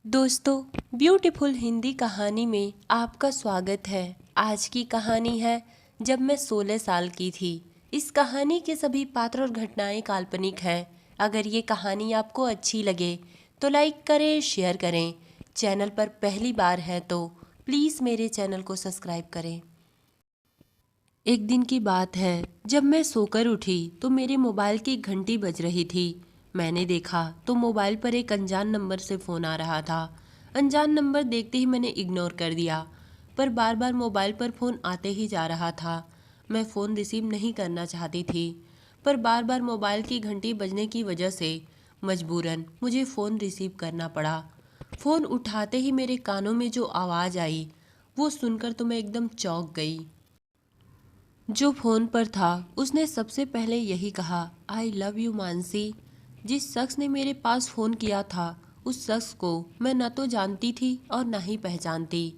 दोस्तों, ब्यूटीफुल हिंदी कहानी में आपका स्वागत है। आज की कहानी है जब मैं 16 साल की थी। इस कहानी के सभी पात्र और घटनाएं काल्पनिक हैं। अगर ये कहानी आपको अच्छी लगे तो लाइक करें, शेयर करें। चैनल पर पहली बार है तो प्लीज़ मेरे चैनल को सब्सक्राइब करें। एक दिन की बात है, जब मैं सोकर उठी तो मेरे मोबाइल की घंटी बज रही थी। मैंने देखा तो मोबाइल पर एक अनजान नंबर से फ़ोन आ रहा था। अनजान नंबर देखते ही मैंने इग्नोर कर दिया, पर बार बार मोबाइल पर फ़ोन आते ही जा रहा था। मैं फ़ोन रिसीव नहीं करना चाहती थी, पर बार बार मोबाइल की घंटी बजने की वजह से मजबूरन मुझे फ़ोन रिसीव करना पड़ा। फ़ोन उठाते ही मेरे कानों में जो आवाज़ आई वो सुनकर तो मैं एकदम चौंक गई। जो फोन पर था उसने सबसे पहले यही कहा, आई लव यू मानसी। जिस शख्स ने मेरे पास फ़ोन किया था उस शख्स को मैं न तो जानती थी और न ही पहचानती।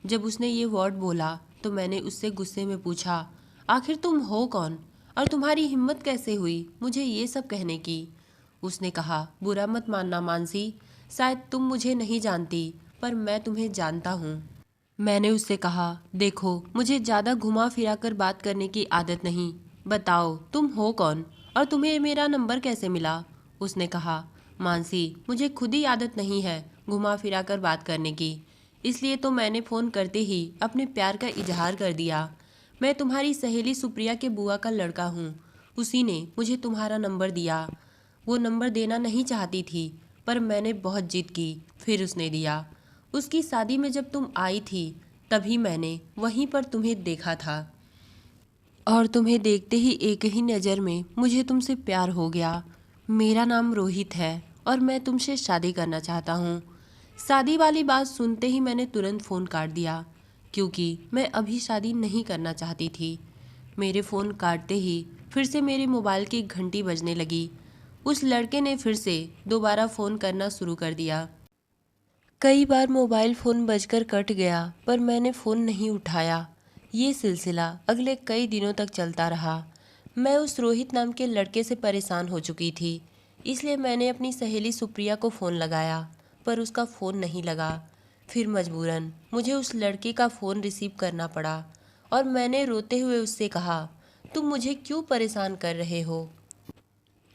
जब उसने ये वर्ड बोला तो मैंने उससे गुस्से में पूछा, आखिर तुम हो कौन और तुम्हारी हिम्मत कैसे हुई मुझे ये सब कहने की। उसने कहा, बुरा मत मानना मानसी, शायद तुम मुझे नहीं जानती पर मैं तुम्हें जानता हूँ। मैंने उससे कहा, देखो मुझे ज़्यादा घुमा फिरा कर बात करने की आदत नहीं। बताओ तुम हो कौन और तुम्हें मेरा नंबर कैसे मिला। उसने कहा, मानसी मुझे खुद ही आदत नहीं है घुमा फिरा कर बात करने की, इसलिए तो मैंने फ़ोन करते ही अपने प्यार का इजहार कर दिया। मैं तुम्हारी सहेली सुप्रिया के बुआ का लड़का हूँ। उसी ने मुझे तुम्हारा नंबर दिया। वो नंबर देना नहीं चाहती थी पर मैंने बहुत जिद की, फिर उसने दिया। उसकी शादी में जब तुम आई थी तभी मैंने वहीं पर तुम्हें देखा था और तुम्हें देखते ही एक ही नज़र में मुझे तुमसे प्यार हो गया। मेरा नाम रोहित है और मैं तुमसे शादी करना चाहता हूँ। शादी वाली बात सुनते ही मैंने तुरंत फ़ोन काट दिया, क्योंकि मैं अभी शादी नहीं करना चाहती थी। मेरे फ़ोन काटते ही फिर से मेरे मोबाइल की घंटी बजने लगी। उस लड़के ने फिर से दोबारा फ़ोन करना शुरू कर दिया। कई बार मोबाइल फ़ोन बजकर कट गया पर मैंने फ़ोन नहीं उठाया। ये सिलसिला अगले कई दिनों तक चलता रहा। मैं उस रोहित नाम के लड़के से परेशान हो चुकी थी, इसलिए मैंने अपनी सहेली सुप्रिया को फ़ोन लगाया पर उसका फ़ोन नहीं लगा। फिर मजबूरन मुझे उस लड़के का फ़ोन रिसीव करना पड़ा और मैंने रोते हुए उससे कहा, तुम मुझे क्यों परेशान कर रहे हो।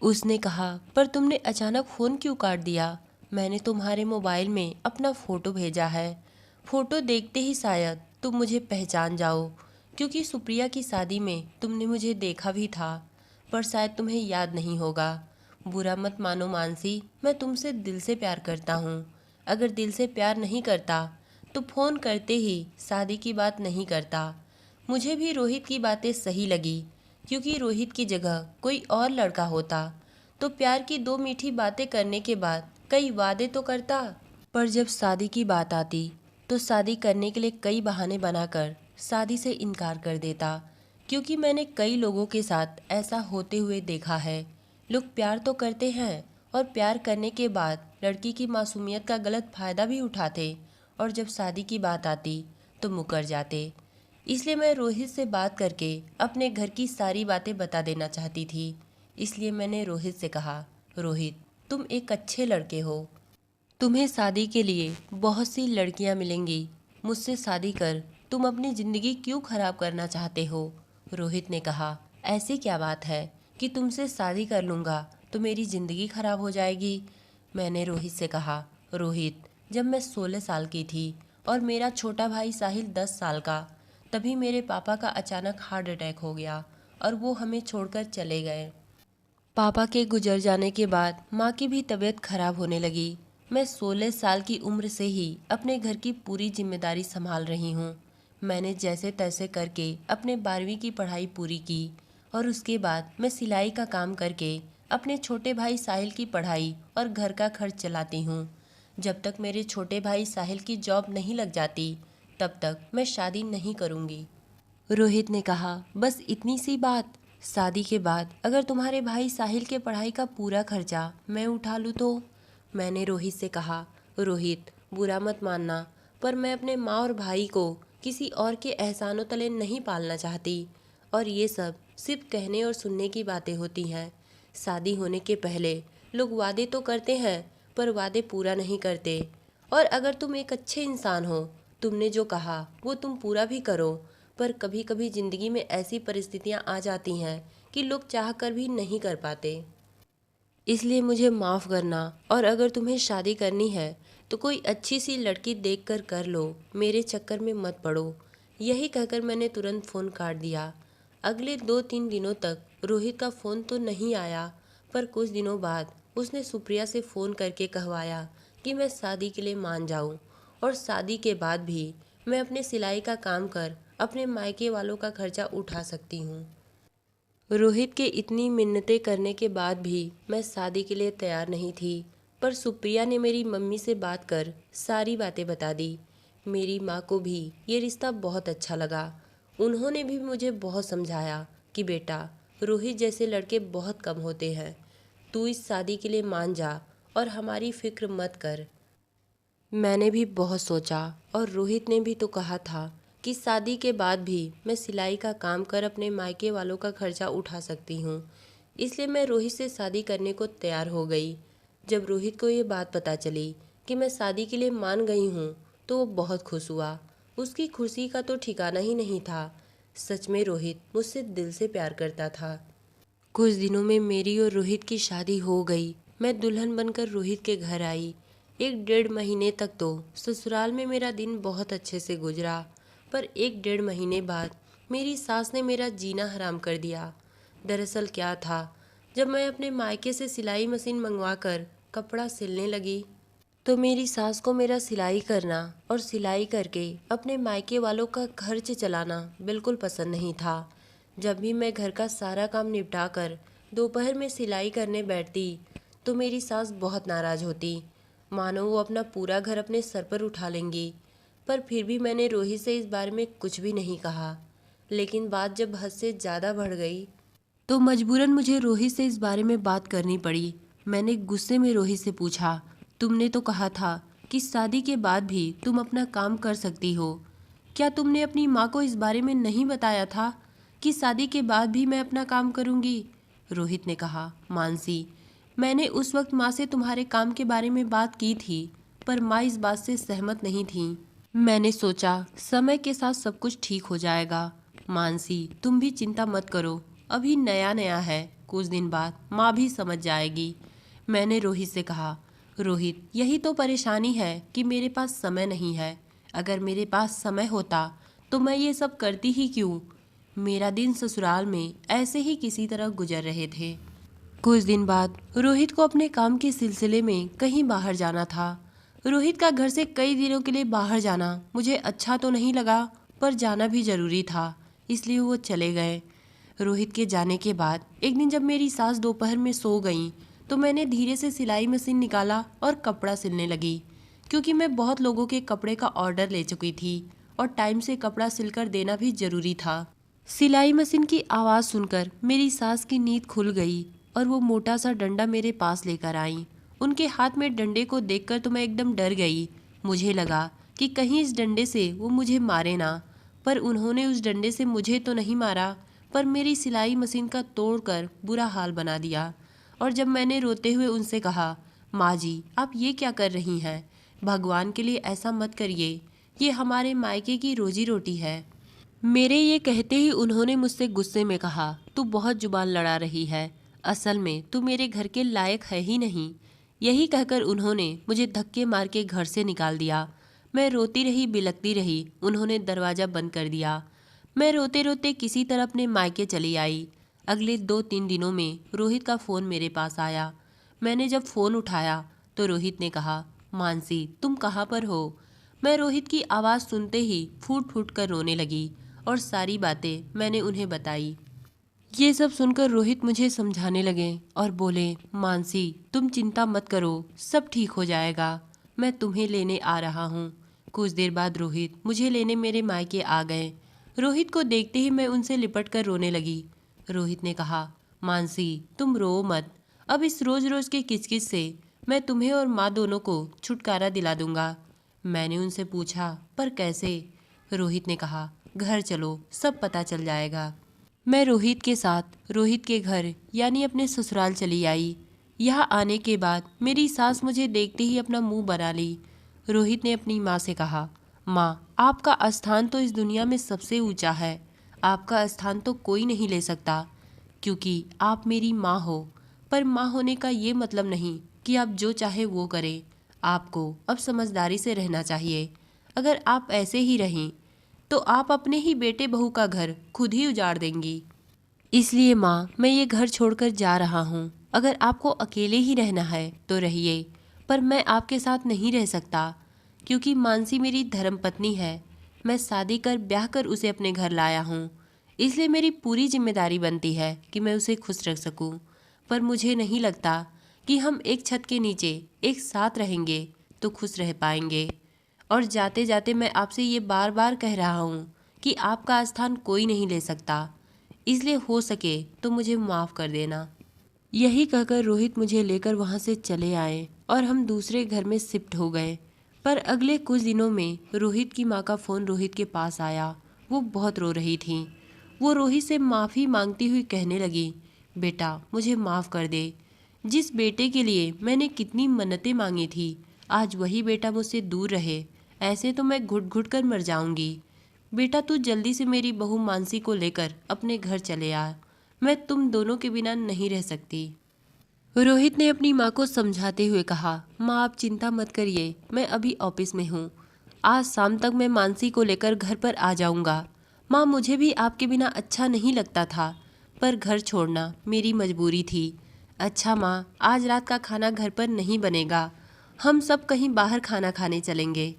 उसने कहा, पर तुमने अचानक फ़ोन क्यों काट दिया। मैंने तुम्हारे मोबाइल में अपना फ़ोटो भेजा है। फ़ोटो देखते ही शायद तुम मुझे पहचान जाओ, क्योंकि सुप्रिया की शादी में तुमने मुझे देखा भी था, पर शायद तुम्हें याद नहीं होगा। बुरा मत मानो मानसी, मैं तुमसे दिल से प्यार करता हूँ। अगर दिल से प्यार नहीं करता तो फ़ोन करते ही शादी की बात नहीं करता। मुझे भी रोहित की बातें सही लगी, क्योंकि रोहित की जगह कोई और लड़का होता तो प्यार की दो मीठी बातें करने के बाद कई वादे तो करता, पर जब शादी की बात आती तो शादी करने के लिए कई बहाने बनाकर शादी से इनकार कर देता। क्योंकि मैंने कई लोगों के साथ ऐसा होते हुए देखा है। लोग प्यार तो करते हैं और प्यार करने के बाद लड़की की मासूमियत का गलत फ़ायदा भी उठाते, और जब शादी की बात आती तो मुकर जाते। इसलिए मैं रोहित से बात करके अपने घर की सारी बातें बता देना चाहती थी। इसलिए मैंने रोहित से कहा, रोहित तुम एक अच्छे लड़के हो, तुम्हें शादी के लिए बहुत सी लड़कियां मिलेंगी, मुझसे शादी कर तुम अपनी ज़िंदगी क्यों ख़राब करना चाहते हो। रोहित ने कहा, ऐसी क्या बात है कि तुमसे शादी कर लूँगा तो मेरी ज़िंदगी ख़राब हो जाएगी। मैंने रोहित से कहा, रोहित जब मैं 16 साल की थी और मेरा छोटा भाई साहिल 10 साल का, तभी मेरे पापा का अचानक हार्ट अटैक हो गया और वो हमें छोड़कर चले गए। पापा के गुजर जाने के बाद माँ की भी तबीयत खराब होने लगी। मैं 16 साल की उम्र से ही अपने घर की पूरी जिम्मेदारी संभाल रही हूँ। मैंने जैसे तैसे करके अपने 12वीं की पढ़ाई पूरी की और उसके बाद मैं सिलाई का काम करके अपने छोटे भाई साहिल की पढ़ाई और घर का खर्च चलाती हूँ। जब तक मेरे छोटे भाई साहिल की जॉब नहीं लग जाती तब तक मैं शादी नहीं करूँगी। रोहित ने कहा, बस इतनी सी बात। शादी के बाद अगर तुम्हारे भाई साहिल के पढ़ाई का पूरा खर्चा मैं उठा लूँ तो। मैंने रोहित से कहा, रोहित बुरा मत मानना, पर मैं अपने माँ और भाई को किसी और के एहसानों तले नहीं पालना चाहती, और ये सब सिर्फ कहने और सुनने की बातें होती हैं। शादी होने के पहले लोग वादे तो करते हैं पर वादे पूरा नहीं करते, और अगर तुम एक अच्छे इंसान हो, तुमने जो कहा वो तुम पूरा भी करो। पर कभी कभी ज़िंदगी में ऐसी परिस्थितियाँ आ जाती हैं कि लोग चाह कर भी नहीं कर पाते। इसलिए मुझे माफ़ करना, और अगर तुम्हें शादी करनी है तो कोई अच्छी सी लड़की देख कर लो, मेरे चक्कर में मत पड़ो। यही कहकर मैंने तुरंत फ़ोन काट दिया। अगले 2-3 दिनों तक रोहित का फ़ोन तो नहीं आया, पर कुछ दिनों बाद उसने सुप्रिया से फ़ोन करके कहवाया कि मैं शादी के लिए मान जाऊं, और शादी के बाद भी मैं अपने सिलाई का काम कर अपने मायके वालों का खर्चा उठा सकती हूँ। रोहित के इतनी मिन्नतें करने के बाद भी मैं शादी के लिए तैयार नहीं थी, पर सुप्रिया ने मेरी मम्मी से बात कर सारी बातें बता दी। मेरी माँ को भी ये रिश्ता बहुत अच्छा लगा। उन्होंने भी मुझे बहुत समझाया कि बेटा, रोहित जैसे लड़के बहुत कम होते हैं, तू इस शादी के लिए मान जा और हमारी फिक्र मत कर। मैंने भी बहुत सोचा, और रोहित ने भी तो कहा था कि शादी के बाद भी मैं सिलाई का काम कर अपने मायके वालों का खर्चा उठा सकती हूँ। इसलिए मैं रोहित से शादी करने को तैयार हो गई। जब रोहित को ये बात पता चली कि मैं शादी के लिए मान गई हूँ तो वो बहुत खुश हुआ। उसकी खुशी का तो ठिकाना ही नहीं था। सच में रोहित मुझसे दिल से प्यार करता था। कुछ दिनों में मेरी और रोहित की शादी हो गई। मैं दुल्हन बनकर रोहित के घर आई। 1-1.5 महीने तक तो ससुराल में मेरा दिन बहुत अच्छे से गुजरा, पर 1-1.5 महीने बाद मेरी सास ने मेरा जीना हराम कर दिया। दरअसल क्या था, जब मैं अपने मायके से सिलाई मशीन मंगवाकर कपड़ा सिलने लगी तो मेरी सास को मेरा सिलाई करना और सिलाई करके अपने मायके वालों का खर्च चलाना बिल्कुल पसंद नहीं था। जब भी मैं घर का सारा काम निपटा कर दोपहर में सिलाई करने बैठती तो मेरी सास बहुत नाराज़ होती, मानो वो अपना पूरा घर अपने सर पर उठा लेंगी। पर फिर भी मैंने रोहित से इस बारे में कुछ भी नहीं कहा। लेकिन बात जब हद से ज़्यादा बढ़ गई तो मजबूरन मुझे रोहित से इस बारे में बात करनी पड़ी। मैंने गुस्से में रोहित से पूछा, तुमने तो कहा था कि शादी के बाद भी तुम अपना काम कर सकती हो। क्या तुमने अपनी माँ को इस बारे में नहीं बताया था कि शादी के बाद भी मैं अपना काम करूँगी? रोहित ने कहा, मानसी, मैंने उस वक्त माँ से तुम्हारे काम के बारे में बात की थी, पर माँ इस बात से सहमत नहीं थी। मैंने सोचा समय के साथ सब कुछ ठीक हो जाएगा। मानसी, तुम भी चिंता मत करो, अभी नया नया है, कुछ दिन बाद माँ भी समझ जाएगी। मैंने रोहित से कहा, रोहित, यही तो परेशानी है कि मेरे पास समय नहीं है। अगर मेरे पास समय होता तो मैं ये सब करती ही क्यों। मेरा दिन ससुराल में ऐसे ही किसी तरह गुजर रहे थे। कुछ दिन बाद रोहित को अपने काम के सिलसिले में कहीं बाहर जाना था। रोहित का घर से कई दिनों के लिए बाहर जाना मुझे अच्छा तो नहीं लगा, पर जाना भी जरूरी था, इसलिए वो चले गए। रोहित के जाने के बाद एक दिन जब मेरी सास दोपहर में सो गई तो मैंने धीरे से सिलाई मशीन निकाला और कपड़ा सिलने लगी, क्योंकि मैं बहुत लोगों के कपड़े का ऑर्डर ले चुकी थी और टाइम से कपड़ा सिलकर देना भी जरूरी था। सिलाई मशीन की आवाज़ सुनकर मेरी सास की नींद खुल गई और वो मोटा सा डंडा मेरे पास लेकर आई। उनके हाथ में डंडे को देखकर तो मैं एकदम डर गई। मुझे लगा कि कहीं इस डंडे से वो मुझे मारे ना, पर उन्होंने उस डंडे से मुझे तो नहीं मारा, पर मेरी सिलाई मशीन का तोड़कर बुरा हाल बना दिया। और जब मैंने रोते हुए उनसे कहा, माँ जी, आप ये क्या कर रही हैं? भगवान के लिए ऐसा मत करिए, ये हमारे मायके की रोजी रोटी है। मेरे ये कहते ही उन्होंने मुझसे गुस्से में कहा, तू बहुत जुबान लड़ा रही है, असल में तू मेरे घर के लायक है ही नहीं। यही कहकर उन्होंने मुझे धक्के मार के घर से निकाल दिया। मैं रोती रही, बिलखती रही। उन्होंने दरवाज़ा बंद कर दिया। मैं रोते रोते किसी तरह अपने मायके चली आई। अगले 2-3 दिनों में रोहित का फ़ोन मेरे पास आया। मैंने जब फ़ोन उठाया तो रोहित ने कहा, मानसी, तुम कहाँ पर हो? मैं रोहित की आवाज़ सुनते ही फूट फूट कर रोने लगी और सारी बातें मैंने उन्हें बताई। ये सब सुनकर रोहित मुझे समझाने लगे और बोले, मानसी, तुम चिंता मत करो, सब ठीक हो जाएगा, मैं तुम्हें लेने आ रहा हूँ। कुछ देर बाद रोहित मुझे लेने मेरे मायके आ गए। रोहित को देखते ही मैं उनसे लिपट कर रोने लगी। रोहित ने कहा, मानसी, तुम रो मत, अब इस रोज़ रोज़ के किचकिच से मैं तुम्हें और माँ दोनों को छुटकारा दिला दूंगा। मैंने उनसे पूछा, पर कैसे? रोहित ने कहा, घर चलो, सब पता चल जाएगा। मैं रोहित के साथ रोहित के घर यानी अपने ससुराल चली आई। यहाँ आने के बाद मेरी सास मुझे देखते ही अपना मुंह बना ली। रोहित ने अपनी माँ से कहा, माँ, आपका स्थान तो इस दुनिया में सबसे ऊंचा है। आपका स्थान तो कोई नहीं ले सकता, क्योंकि आप मेरी माँ हो। पर माँ होने का ये मतलब नहीं कि आप जो चाहे वो करें। आपको अब समझदारी से रहना चाहिए। अगर आप ऐसे ही रहें तो आप अपने ही बेटे बहू का घर खुद ही उजाड़ देंगी। इसलिए माँ, मैं ये घर छोड़कर जा रहा हूँ। अगर आपको अकेले ही रहना है तो रहिए, पर मैं आपके साथ नहीं रह सकता, क्योंकि मानसी मेरी धर्मपत्नी है। मैं शादी कर ब्याह कर उसे अपने घर लाया हूँ, इसलिए मेरी पूरी जिम्मेदारी बनती है कि मैं उसे खुश रख सकूँ। पर मुझे नहीं लगता कि हम एक छत के नीचे एक साथ रहेंगे तो खुश रह पाएंगे। और जाते जाते मैं आपसे ये बार बार कह रहा हूँ कि आपका स्थान कोई नहीं ले सकता, इसलिए हो सके तो मुझे माफ़ कर देना। यही कहकर रोहित मुझे लेकर वहाँ से चले आए और हम दूसरे घर में शिफ्ट हो गए। पर अगले कुछ दिनों में रोहित की माँ का फ़ोन रोहित के पास आया। वो बहुत रो रही थी। वो रोहित से माफ़ी मांगती हुई कहने लगी, बेटा, मुझे माफ़ कर दे। जिस बेटे के लिए मैंने कितनी मन्नतें मांगी थी, आज वही बेटा मुझसे दूर रहे, ऐसे तो मैं घुट घुट कर मर जाऊंगी। बेटा, तू जल्दी से मेरी बहू मानसी को लेकर अपने घर चले आ। मैं तुम दोनों के बिना नहीं रह सकती। रोहित ने अपनी माँ को समझाते हुए कहा, माँ, आप चिंता मत करिए, मैं अभी ऑफिस में हूँ। आज शाम तक मैं मानसी को लेकर घर पर आ जाऊँगा। माँ, मुझे भी आपके बिना अच्छा नहीं लगता था, पर घर छोड़ना मेरी मजबूरी थी। अच्छा माँ, आज रात का खाना घर पर नहीं बनेगा, हम सब कहीं बाहर खाना खाने चलेंगे।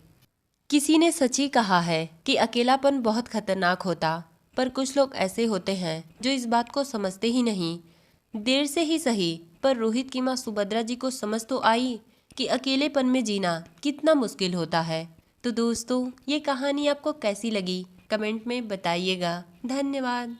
किसी ने सच ही कहा है कि अकेलापन बहुत खतरनाक होता, पर कुछ लोग ऐसे होते हैं जो इस बात को समझते ही नहीं। देर से ही सही, पर रोहित की माँ सुभद्रा जी को समझ तो आई कि अकेलेपन में जीना कितना मुश्किल होता है। तो दोस्तों, ये कहानी आपको कैसी लगी कमेंट में बताइएगा। धन्यवाद।